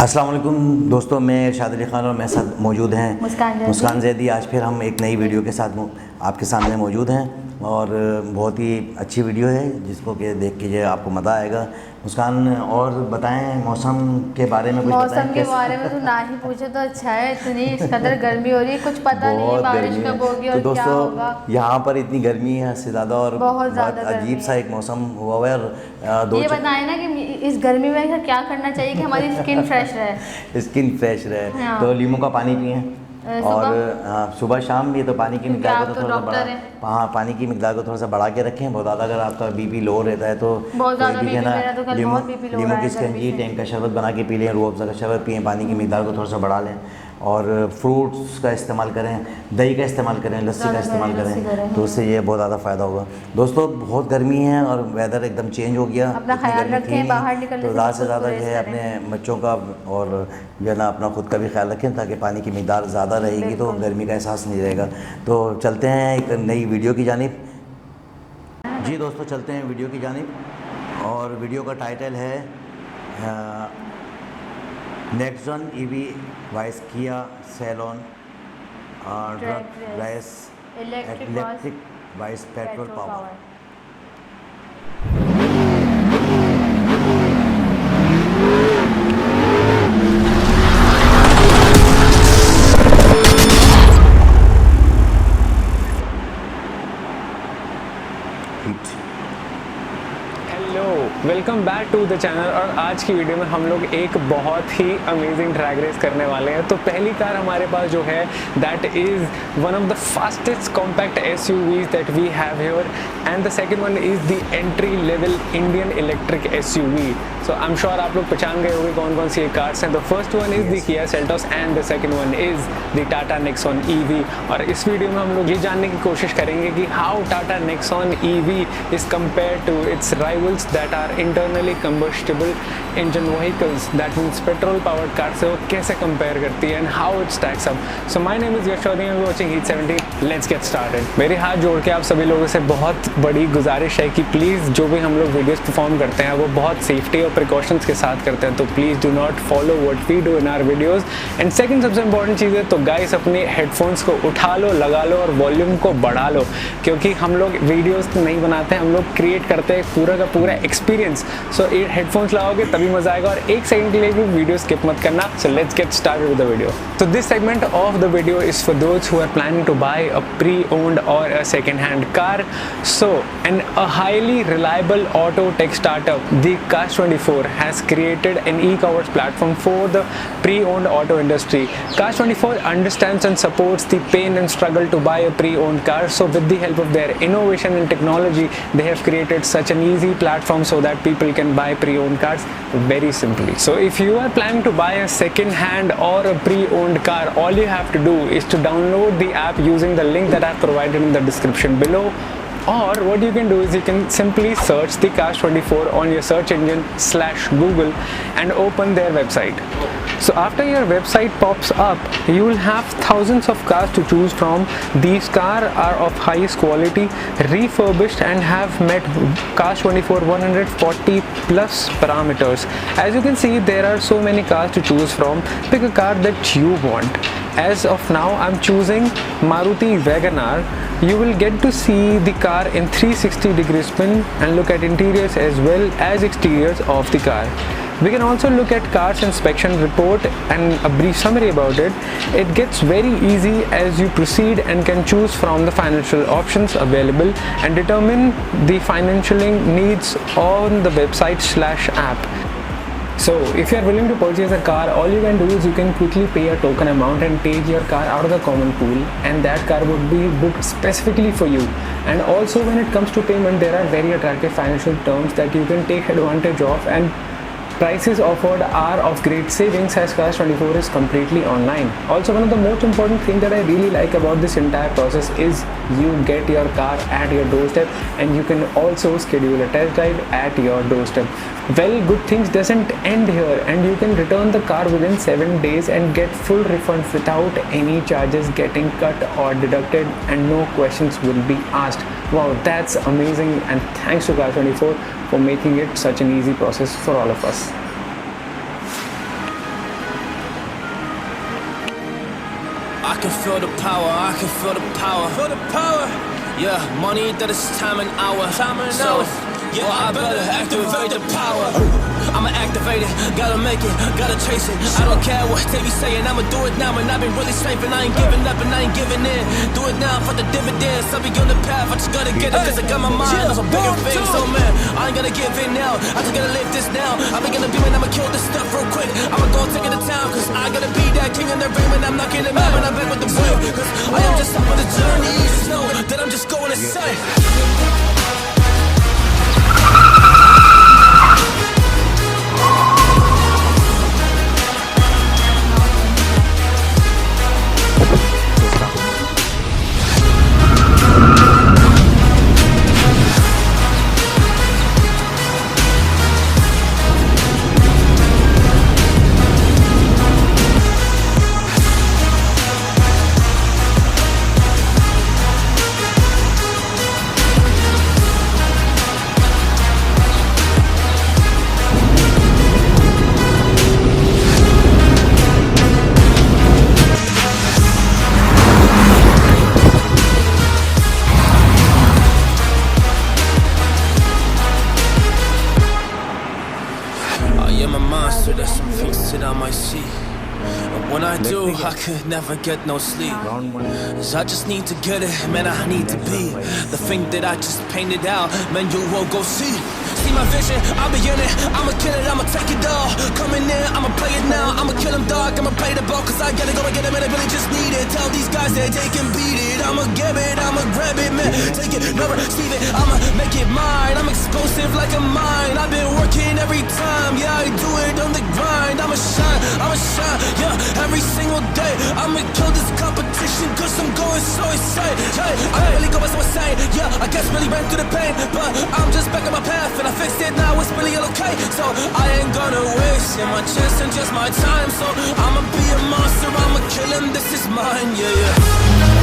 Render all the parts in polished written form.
अस्सलाम वालेकुम दोस्तों, मैं इरशाद अली ख़ान और मेरे साथ मौजूद हैं मुस्कान ज़ैदी। आज फिर हम एक नई वीडियो के साथ आपके सामने मौजूद हैं और बहुत ही अच्छी वीडियो है जिसको कि देख के आपको मज़ा आएगा। मुस्कान, और बताएं मौसम के बारे में कुछ बताएं। मौसम के बारे में तो ना ही पूछे तो अच्छा है। इतनी इस कदर गर्मी हो रही है, कुछ पता नहीं बारिश कब होगी और क्या होगा। यहाँ पर इतनी गर्मी है हद से ज़्यादा और बहुत अजीब सा एक मौसम हुआ हुआ है। और ये बताएं ना कि इस गर्मी में क्या करना चाहिए कि हमारी स्किन फ्रेश रहे। स्किन फ्रेश रहे। हाँ। तो नींबू का पानी पिएं और सुबह शाम भी तो पानी की मिकदार को थोड़ा सा बढ़ा, हाँ, पानी की मिकदार को थोड़ा सा बढ़ा के रखें। बहुत ज़्यादा अगर आपका बीपी लो रहता है तो है ना, नींबू की स्कंजी, टेंग का शरबत बना के पी लें, रूह अफ़ज़ा का शरबत पिएं, पानी की मिकदार को थोड़ा सा बढ़ा लें और फ्रूट्स का इस्तेमाल करें, दही का इस्तेमाल करें, लस्सी का इस्तेमाल करें, तो उससे ये बहुत ज़्यादा फ़ायदा होगा। दोस्तों बहुत गर्मी है और वेदर एकदम चेंज हो गया, अपना ख्याल रखें, बाहर निकलने तो ज़्यादा से ज़्यादा जो है अपने बच्चों का और जो है ना अपना खुद का भी ख्याल रखें ताकि पानी की मिकदार ज़्यादा रहेगी तो गर्मी का एहसास नहीं रहेगा। तो चलते हैं एक नई वीडियो की जानिब। जी दोस्तों, चलते हैं वीडियो की जानिब और वीडियो का टाइटल है नेक्सॉन ईवी वाइस किया सेलोन drag race electric vice petrol power. Welcome back to the channel. और आज की वीडियो में हम लोग एक बहुत ही अमेजिंग ड्रैग रेस करने वाले हैं। तो पहली कार हमारे पास जो है that is one of the fastest compact SUVs that we have here and the second one is the entry level Indian electric SUV। So I am sure आप लोग पहचान गए होंगे कौन कौन सी ये कार्स हैं। The first one is the Kia Seltos and the second one is the Tata Nexon EV। और इस वीडियो में हम लोग ये जानने की कोशिश करेंगे कि how Tata Nexon EV is compare to its rivals that are internally combustible engine vehicles, that means petrol powered cars से वो कैसे compare करती है and how it stacks up. So my name is Yashodi and we're watching Heat 70. Let's get started. मेरे हाथ जोड़ के आप सभी लोगों से बहुत बड़ी गुजारिश है कि प्लीज़ जो भी हम लोग वीडियोस परफॉर्म करते हैं वो बहुत सेफ्टी और प्रिकॉशंस के साथ करते हैं, तो please do not follow what we do in our videos. And second सबसे इंपॉर्टेंट चीज़ है तो गाइस अपने हेडफोन्स को उठा लो, लगा लो और वॉल्यूम को बढ़ा लो, क्योंकि हम लोग वीडियोस नहीं बनाते हैं, हम लोग क्रिएट करते हैं पूरा का पूरा एक्सपीरियंस। सो ये हेडफोन्स लगाओगे तभी मजा आएगा और एक सेकंड के लिए भी वीडियो स्किप मत करना। So let's get started with the video. So this segment of the video is for those who are planning to buy a pre-owned or a second-hand car. So, a highly reliable auto tech startup, the Cars24 has created an e-commerce platform for the pre-owned auto industry. Cars24 understands and supports the pain and struggle to buy a pre-owned car. So with the help of their innovation and technology, they have created such an easy platform so that people can buy pre-owned cars very simply. So if you are planning to buy a second-hand or a pre-owned car, all you have to do is to download the app using the link that I have provided in the description below. Or what you can do is you can simply search the Cars24 on your search engine /Google and open their website. So after your website pops up, you will have thousands of cars to choose from. These cars are of highest quality, refurbished and have met Cars24 140 plus parameters. As you can see, there are so many cars to choose from. Pick a car that you want. As of now, I'm choosing Maruti WagonR. You will get to see the car in 360-degree spin and look at interiors as well as exteriors of the car. We can also look at car's inspection report and a brief summary about it. It gets very easy as you proceed and can choose from the financial options available and determine the financial needs on the website /app. So if you are willing to purchase a car, all you can do is you can quickly pay a token amount and take your car out of the common pool, and that car would be booked specifically for you. And also when it comes to payment, there are very attractive financial terms that you can take advantage of, and prices offered are of great savings as Cars24 is completely online. Also, one of the most important things that I really like about this entire process is you get your car at your doorstep and you can also schedule a test drive at your doorstep. Well, good things doesn't end here, and you can return the car within 7 days and get full refund without any charges getting cut or deducted, and no questions will be asked. Wow, that's amazing, and thanks to Cars24 for making it such an easy process for all of us. I can feel the power, I can feel the power. Feel the power. Yeah, money that is time and hour. Time and hour. Yeah, I better activate the power. I'ma activate it, gotta make it, gotta chase it. I don't care what they be saying, I'ma do it now. And I've been really safe and I ain't giving up and I ain't giving in. Do it now for the dividends. I'll be on the path, I just gotta get it. Cause I got my mind on some bigger things. So man, I ain't gonna give in now, I just gotta live this now. I've been gonna be when I'ma kill this stuff real quick. I'ma go take it to town, cause I gotta be that king in the ring. When I'm knocking him out, when I'm back with the wheel. Cause I am just up on the journey, just know that I'm just going insane. When I do, I could never get no sleep. Cause I just need to get it, man, I need to be the thing that I just painted out, man, you will go see. See my vision, I'll be in it, I'ma kill it, I'ma take it all. Coming in, I'ma play it now, I'ma kill him dark, I'ma play the ball. Cause I gotta go and get it, man, I really just need it. Tell these guys that they can beat it, I'ma give it, I'ma grab it, man. Take it, never receive it, I'ma make it mine. I'm explosive like a mine, I've been working every time. Yeah, I do it on the grind, I'ma shine, yeah, every single day. I'ma kill this competition cause I'm going so insane. Hey, I really go so insane, yeah, I guess really ran through the pain. But I'm just back on my path and I fixed it, now it's really all okay. So I ain't gonna waste my chance and just my time. So I'ma be a monster, I'ma kill him, this is mine, yeah.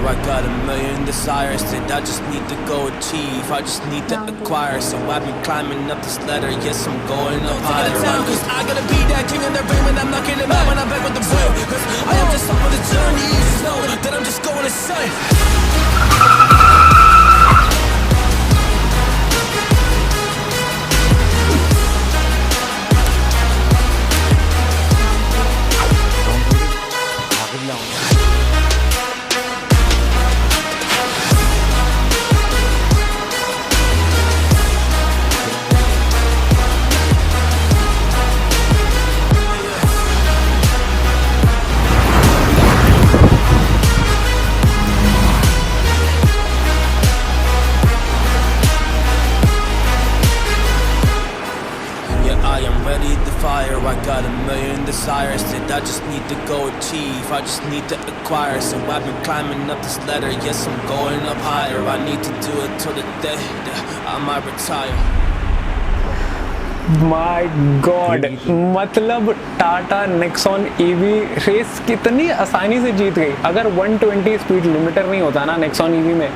I got a million desires that I just need to go achieve. I just need to acquire. So I've been climbing up this ladder. Yes, I'm going up higher. Cause I gotta be that king in the ring when I'm knocking him out. When I'm back with the wheel. Cause I am just up on the journey. Just know that I'm just going insane. I got a million desires that I just need to go achieve. I just need to acquire. So I've been climbing up this ladder. Yes, I'm going up higher. I need to do it till the day that I might retire. My God, मतलब Tata Nexon EV race कितनी आसानी से जीत गई. अगर 120 speed limiter नहीं होता ना Nexon EV में,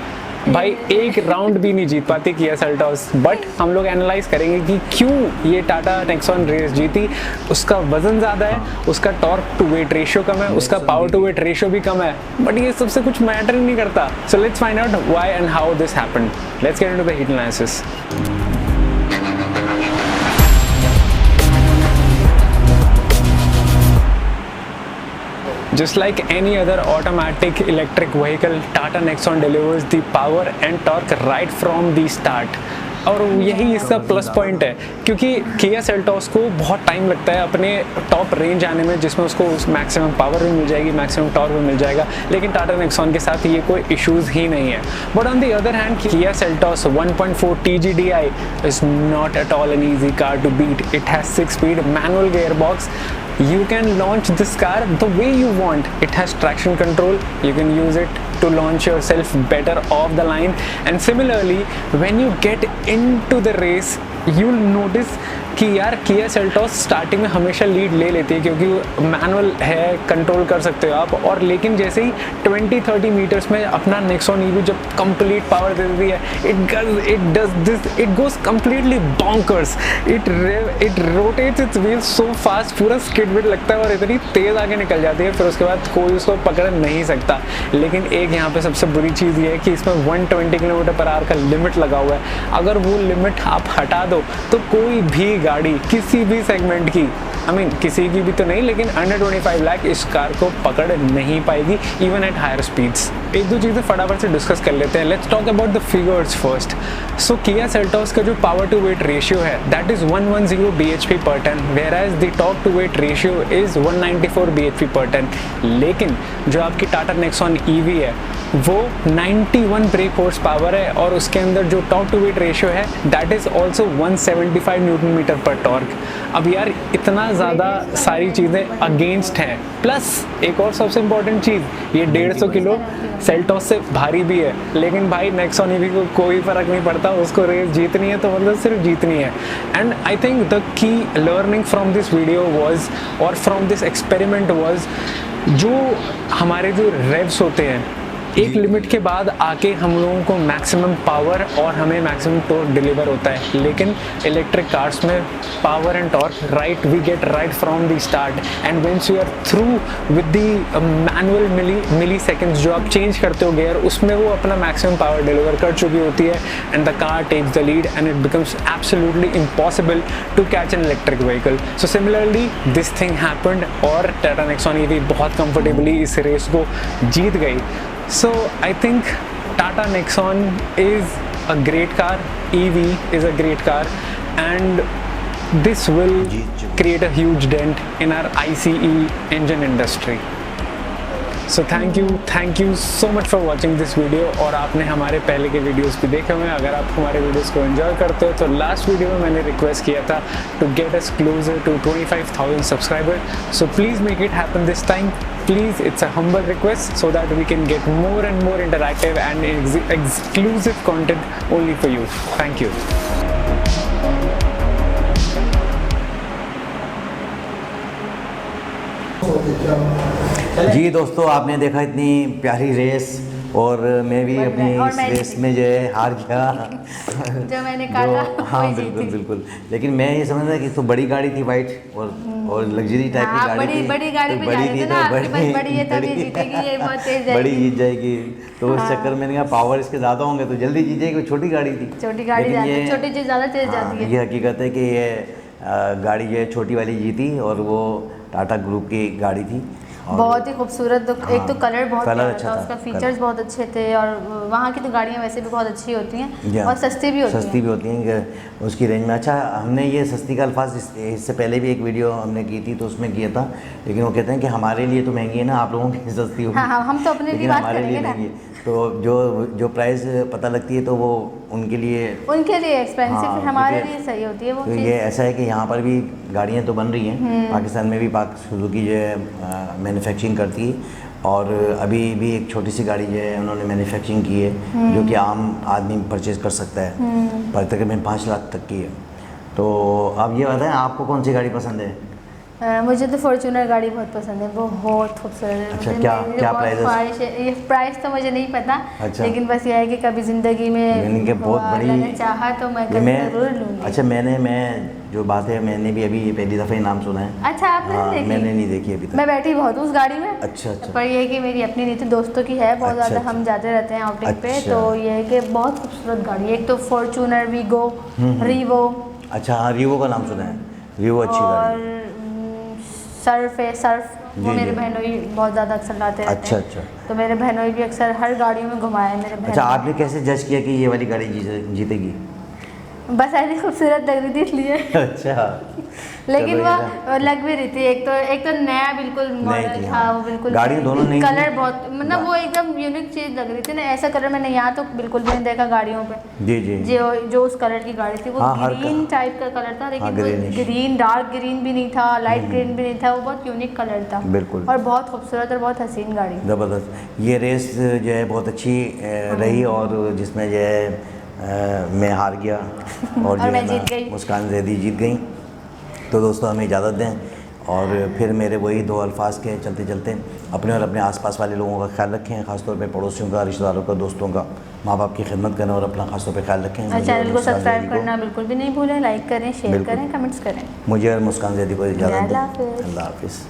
भाई एक राउंड भी नहीं जीत पाती किया सेल्टॉस. बट हम लोग एनालाइज करेंगे कि क्यों ये टाटा नेक्सॉन रेस जीती. उसका वजन ज़्यादा है, उसका टॉर्क टू वेट रेशियो कम है, उसका पावर टू वेट रेशियो भी कम है, बट ये सबसे कुछ मैटर नहीं करता. So let's find out why and how this happened. Let's get into the heat analysis. Just like any other automatic electric vehicle, Tata Nexon delivers the power and torque right from the start. और यही इसका plus point है, क्योंकि Kia Seltos को बहुत time लगता है अपने टॉप रेंज आने में, जिसमें उसको मैक्सिमम पावर भी मिल जाएगी, मैक्सिमम टॉर्क भी मिल जाएगा, लेकिन टाटा नेक्सॉन के साथ ये कोई इश्यूज़ ही नहीं है। But on the other hand Kia Seltos 1.4 TGDI is not at all an easy car to beat. It has 6-speed manual gearbox. You can launch this car the way you want. It has traction control. You can use it to launch yourself better off the line. And similarly, when you get into the race, you'll notice कि यार Kia Seltos starting में हमेशा lead ले लेती है, क्योंकि manual है, control कर सकते हो आप। और लेकिन जैसे ही 20-30 मीटर्स में अपना नेक्सॉन ईवी जब कंप्लीट पावर दे देती है, it goes completely bonkers, it rotates it's wheels so fast, पूरा स्किड विड लगता है और इतनी तेज़ आगे निकल जाती है, फिर उसके बाद कोई उसको पकड़ नहीं सकता। लेकिन एक यहाँ पे सबसे बुरी चीज़ ये है कि इसमें 120 km/h का लिमिट लगा हुआ है। अगर वो लिमिट आप हटा दो तो कोई भी गाड़ी किसी भी सेगमेंट की, किसी की भी तो नहीं, लेकिन अंडर 25 लाख इस कार को पकड़ नहीं पाएगी, इवन एट हायर स्पीड्स। एक दो चीज़ें फटाफट से डिस्कस कर लेते हैं। Let's talk about the figures first. So Kia Seltos का जो पावर टू वेट रेशियो है that is 110 bhp/ton, whereas the torque to weight ratio is 194 bhp/ton। लेकिन जो आपकी टाटा नेक्सॉन ईवी है वो 91 ब्रेक हॉर्स पावर है, और उसके अंदर जो टॉर्क टू वेट रेशियो है दैट इज़ ऑल्सो 175 Nm/torque। अब यार इतना ज़्यादा सारी चीज़ें अगेंस्ट हैं, प्लस एक और सबसे इम्पॉर्टेंट चीज़, ये 150 किलो सेल्टोस से भारी भी है, लेकिन भाई नेक्सॉन ईवी को कोई फ़र्क नहीं पड़ता, उसको रेस जीतनी है तो मतलब सिर्फ जीतनी है। And I think the key learning from this video was, और फ्रॉम दिस एक्सपेरिमेंट वॉज, जो हमारे जो रेव्स होते हैं एक लिमिट के बाद आके हम लोगों को मैक्सिमम पावर और हमें मैक्सिमम टॉर्क डिलीवर होता है, लेकिन इलेक्ट्रिक कार्स में power and torque we get right from the start, and whence you are through with the manual milliseconds जो आप चेंज करते हो गियर, उसमें वो अपना मैक्सिमम पावर डिलीवर कर चुकी होती है, and the car takes the lead and it becomes absolutely impossible to catch an electric vehicle. So similarly this thing happened, और टाटा नेक्सॉन ईवी बहुत कंफर्टेबली इस रेस को जीत गई। So I think Tata Nexon is a great car, EV is a great car, and this will create a huge dent in our ICE engine industry. So thank you so much for watching this video। और आपने हमारे पहले के videos भी देखे हुए हैं। अगर आप हमारे वीडियोस को एंजॉय करते हो तो लास्ट वीडियो में मैंने रिक्वेस्ट किया था to get us closer to 25,000 subscriber, so please make it happen this time. Please, it's a humble request so that we can get more and more interactive and exclusive content only for you. Thank you. जी दोस्तों, आपने देखा इतनी प्यारी race, और मैं भी अपनी इस रेस में जो है हार गया जो मैंने कहा था। हाँ बिल्कुल, लेकिन मैं ये समझ रहा कि तो बड़ी गाड़ी थी वाइट और लग्जरी टाइप की गाड़ी थी, बड़ी गाड़ी पे जा रहे थे ना, आपके पास बड़ी है तब ये जीतेगी, ये बहुत तेज जाएगी, बड़ी जीत जाएगी। तो उस चक्कर में मैंने कहा पावर इसके ज़्यादा होंगे तो जल्दी जीत जाएगी, छोटी गाड़ी थी, छोटी गाड़ी छोटी चीज़ ज़्यादा तेज जाती है। ये हकीकत है कि ये गाड़ी जो है छोटी वाली जीती, और वो टाटा ग्रुप की गाड़ी थी। बहुत ही खूबसूरत, एक तो कलर बहुत अच्छा था, उसका फीचर्स बहुत अच्छे थे, और वहाँ की तो गाड़ियाँ वैसे भी बहुत अच्छी होती हैं और सस्ती भी होती हैं उसकी रेंज में। अच्छा, हमने ये सस्ती का अल्फाज इससे पहले भी एक वीडियो हमने की थी तो उसमें किया था, लेकिन वो कहते हैं कि हमारे लिए तो महंगी है ना, आप लोगों की सस्ती होगी। हाँ, हम तो अपने लिए बात करेंगे ना। तो जो प्राइस पता लगती है तो वो उनके लिए एक्सपेंसिव, हमारे लिए सही होती है वो। तो ये ऐसा है कि यहाँ पर भी गाड़ियाँ तो बन रही हैं, पाकिस्तान में भी सुजुकी जो है मैन्युफैक्चरिंग करती है, और अभी भी एक छोटी सी गाड़ी जो है उन्होंने मैन्युफैक्चरिंग की है जो कि आम आदमी परचेज़ कर सकता है, पर तकरीबन 5 लाख तक की है। तो अब ये बताएं आपको कौन सी गाड़ी पसंद है? मुझे तो फॉर्च्यूनर गाड़ी बहुत पसंद है, बहुत खूबसूरत है। अच्छा, क्या प्राइस है? ये प्राइस तो मुझे नहीं पता। अच्छा। लेकिन बस ये है कि कभी ज़िंदगी में बहुत बड़ी चाहा तो मैं ज़रूर लूँगी। अच्छा, मैं जो बात है, मैंने भी अभी पहली दफ़ा ही नाम सुना है। अच्छा, आपने नहीं देखी? मैंने नहीं देखी अभी तक। मैं बैठी बहुत हूँ उस गाड़ी में। अच्छा। पर ये है कि मेरी अपनी नहीं थी, दोस्तों की है बहुत ज़्यादा, हम जाते रहते हैं आउटिंग पे, तो ये है कि बहुत खूबसूरत गाड़ी है। एक तो फॉर्च्यूनर, वीगो, रीवो। अच्छा, हाँ, रीवो का नाम सुना है, रीवो अच्छी गाड़ी। सर्फ वो मेरे बहनोई बहुत ज़्यादा अक्सर लाते रहते हैं। अच्छा। तो मेरे बहनोई भी अक्सर हर गाड़ियों में घुमाए मेरे बहन। अच्छा, आपने कैसे जज किया कि ये वाली गाड़ी जीतेगी? बस ऐसी खूबसूरत लग रही थी इसलिए। अच्छा लेकिन चलो वो लग भी रही थी, एक तो नया बिल्कुल मॉडल थी, था हाँ। वो बिल्कुल गाड़ी दोनों नई थी। कलर बहुत मतलब वो एकदम यूनिक चीज़ लग रही थी ना, ऐसा कलर मैंने यहाँ तो बिल्कुल भी नहीं देखा गाड़ियों पे। जी जी जो उस कलर की गाड़ी थी वो हाँ, हर ग्रीन टाइप का कलर था, लेकिन वो greenish। ग्रीन डार्क ग्रीन भी नहीं था, लाइट ग्रीन भी नहीं था, वो बहुत यूनिक कलर था बिल्कुल। और बहुत खूबसूरत और बहुत हसीन गाड़ी। ज़बरदस्त। ये रेस जो है बहुत अच्छी रही और जिसमें जो है मैं हार गया और जो और मैं है जीत गई। मुस्कान जैदी जीत गई। तो दोस्तों हमें इजाज़त दें और फिर मेरे वही दो अल्फाज के चलते चलते अपने और अपने आसपास वाले लोगों का ख्याल रखें, ख़ासतौर पे पड़ोसियों का, रिश्तेदारों का, दोस्तों का, माँ बाप की खिदमत करें और अपना ख़ासतौर पे ख्याल रखें। और चैनल को सब्सक्राइब करना बिल्कुल भी नहीं भूलें, लाइक करें, शेयर बिल्कुल। करें, कमेंट्स करें। मुझे और मुस्कान जैदी को इजाज़त दें। अल्लाह हाफिज़। अल्लाह हाफिज़।